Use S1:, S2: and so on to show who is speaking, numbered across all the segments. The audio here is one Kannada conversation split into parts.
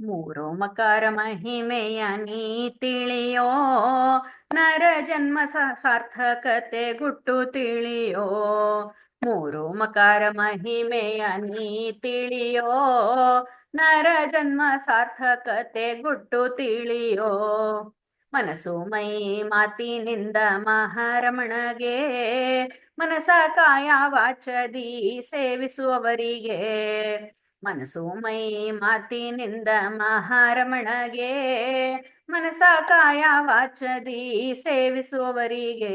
S1: ಮೂರು ಮಕಾರ ಮಹಿಮೆಯ ನೀ ತಿಳಿಯೋ, ನರ ಜನ್ಮ ಸಾರ್ಥಕತೆ ಗುಟ್ಟು ತಿಳಿಯೋ. ಮೂರು ಮಕಾರ ಮಹಿಮೆಯ ನೀ ತಿಳಿಯೋ, ನರ ಜನ್ಮ ಸಾರ್ಥಕತೆ ಗುಟ್ಟು ತಿಳಿಯೋ. ಮನಸ್ಸು ಮೈ ಮಾತಿನಿಂದ ಮಹಾರಮಣಗೆ, ಮನಸ ಕಾಯ ವಾಚದಿ ಸೇವಿಸುವವರಿಗೆ. ಮನಸ್ಸು ಮೈ ಮಾತಿನಿಂದ ಮಹಾರಮಣಗೆ, ಮನಸ ಕಾಯ ವಾಚದಿ ಸೇವಿಸುವವರಿಗೆ.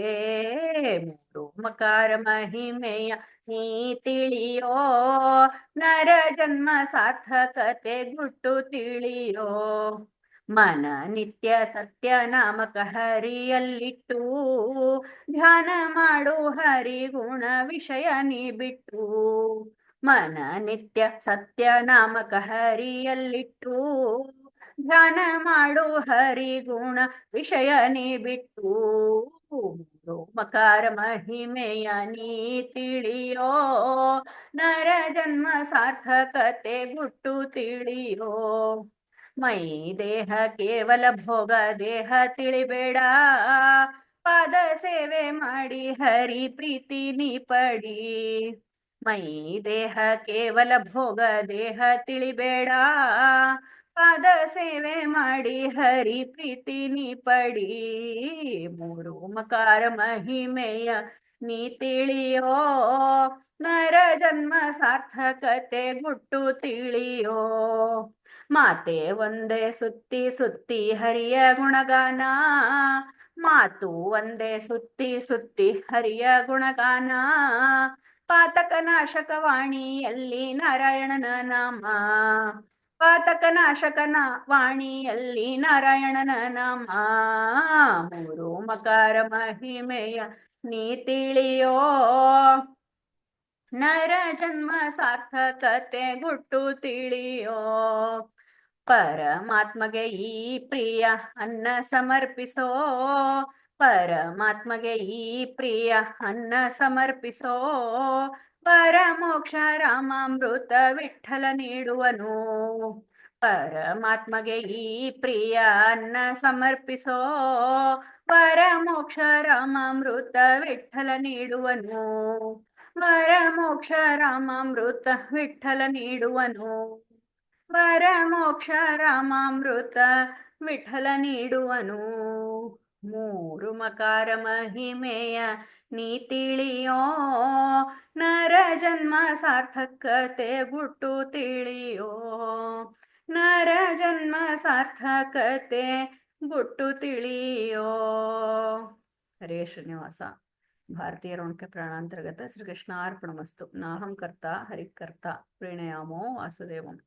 S1: ಮೂರು ಮಕಾರ ಮಹಿಮೆಯ ನೀ ತಿಳಿಯೋ, ನರ ಜನ್ಮ ಸಾರ್ಥಕತೆ ಗುಟ್ಟು ತಿಳಿಯೋ. ಮನ ನಿತ್ಯ ಸತ್ಯ ನಾಮಕ ಹರಿಯಲ್ಲಿಟ್ಟು, ಧ್ಯಾನ ಮಾಡು ಹರಿ ಗುಣ ವಿಷಯ ನೀ ಬಿಟ್ಟು. ಮನ ನಿತ್ಯ ಸತ್ಯ ನಾಮಕ ಹರಿಯಲ್ಲಿಟ್ಟು, ಧ್ಯಾನ ಮಾಡು ಹರಿ ಗುಣ ವಿಷಯ ನೀ ಬಿಟ್ಟು. ಮಕಾರ ಮಹಿಮೆಯ ನೀ ತಿಳಿಯೋ, ನರ ಜನ್ಮ ಸಾರ್ಥಕತೆ ಗುಟ್ಟು ತಿಳಿಯೋ. ಮೈ ದೇಹ ಕೇವಲ ಭೋಗ ದೇಹ ತಿಳಿಬೇಡ, ಪಾದ ಸೇವೆ ಮಾಡಿ ಹರಿ ಪ್ರೀತಿ ನೀ ಪಡಿ. ಮೈ ದೇಹ ಕೇವಲ ಭೋಗ ದೇಹ ತಿಳಿಬೇಡ, ಪಾದ ಸೇವೆ ಮಾಡಿ ಹರಿ ಪ್ರೀತಿ ನೀ ಪಡಿ. ಮೂರು ಮಕಾರ ಮಹಿಮೆಯ ನೀ ತಿಳಿಯೋ, ನರ ಜನ್ಮ ಸಾರ್ಥಕತೆ ಗುಟ್ಟು ತಿಳಿಯೋ. ಮಾತೆ ಒಂದೇ ಸುತ್ತಿ ಸುತ್ತಿ ಹರಿಯ ಗುಣಗಾನ, ಮಾತು ಒಂದೇ ಸುತ್ತಿ ಸುತ್ತಿ ಹರಿಯ ಗುಣಗಾನ. ಪಾತಕ ನಾಶಕ ವಾಣಿಯಲ್ಲಿ ನಾರಾಯಣನ ನಾಮ, ಪಾತಕ ನಾಶಕನ ವಾಣಿಯಲ್ಲಿ ನಾರಾಯಣನ ನಾಮ. ಮೂರು ಮಕಾರ ಮಹಿಮೆಯ ನೀ ತಿಳಿಯೋ, ನರ ಜನ್ಮ ಸಾರ್ಥಕತೆ ಗುಟ್ಟು ತಿಳಿಯೋ. ಪರಮಾತ್ಮಗೆ ಈ ಪ್ರಿಯ ಅನ್ನ ಸಮರ್ಪಿಸೋ, ಪರಮಾತ್ಮಗೆ ಈ ಪ್ರಿಯ ಅನ್ನ ಸಮರ್ಪಿಸೋ. ಪರಮೋಕ್ಷ ರಾಮಾಮೃತ ವಿಠಲ ನೀಡುವನು, ಪರಮಾತ್ಮಗೆ ಈ ಪ್ರಿಯ ಅನ್ನ ಸಮರ್ಪಿಸೋ. ಪರಮೋಕ್ಷ ರಾಮಾಮೃತ ವಿಠಲ ನೀಡುವನು, ಪರಮೋಕ್ಷ ರಾಮಾಮೃತ ವಿಠಲ ನೀಡುವನು. ಪರಮೋಕ್ಷ ರಾಮಾಮೃತ ವಿಠಲ ನೀಡುವನು. ಮೂರು ಮಕಾರ ಮಹಿಮೆಯ ನೀ ತಿಳಿಯೋ, ನರ ಜನ್ಮ ಸಾರ್ಥಕತೆ ಗುಟ್ಟು ತಿಳಿಯೋ. ನರ ಜನ್ಮ ಸಾರ್ಥಕತೆ ಗುಟ್ಟು ತಿಳಿಯೋ. ಹರೇ ಶ್ರೀನಿವಾಸ. ಭಾರತೀಯ ರೋಣಕ ಪ್ರಾಣಾಂತರ್ಗತ ಶ್ರೀಕೃಷ್ಣಾರ್ಪಣಮಸ್ತು. ನಾಹಂ ಕರ್ತ ಹರಿಕರ್ತ ಪ್ರಣಯಾಮೋ ವಾಸುದೇವಂ.